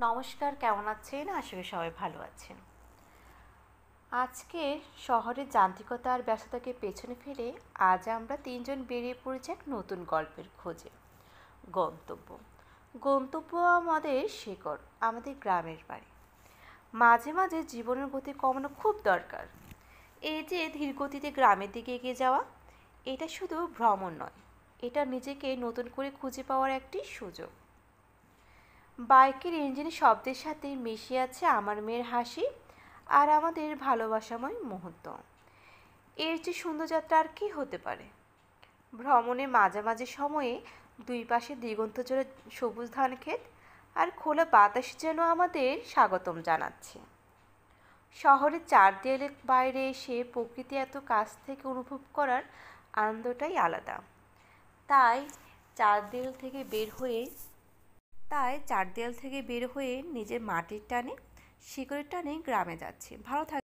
নমস্কার, কেমন আছেন? আশা করি সবাই ভালো আছেন। আজকে শহরের যান্ত্রিকতা আর ব্যস্ততাকে পেছনে ফেলে আজ আমরা তিনজন বেরিয়ে পড়েছি এক নতুন গল্পের খোঁজে। গন্তব্য গন্তব্য আমাদের শেকড়, আমাদের গ্রামের বাড়ি। মাঝে মাঝে জীবনের গতি কমানো খুব দরকার। এই যে ধীর গতিতে গ্রামের দিকে এগিয়ে যাওয়া, এটা শুধু ভ্রমণ নয়, এটা নিজেকে নতুন করে খুঁজে পাওয়ার একটি সুযোগ। বাইকের ইঞ্জিনের শব্দের সাথে মিশে আছে আমার মেয়ের হাসি আর আমাদের ভালোবাসাময় মুহূর্ত। এর যে সুন্দর যাত্রা আর কি হতে পারে। ভ্রমণের মাঝামাঝি সময়ে দুই পাশে দিগন্ত জোড়া সবুজ ধান ক্ষেত আর খোলা বাতাস যেন আমাদের স্বাগতম জানাচ্ছে। শহরের চার দেয়ালের বাইরে এসে প্রকৃতি এত কাছ থেকে অনুভব করার আনন্দটাই আলাদা। তাই চার দেয়াল থেকে বের হয়ে নিজের মাটির টানে, শিকড়ের টানে গ্রামে যাচ্ছি। ভালো থাক।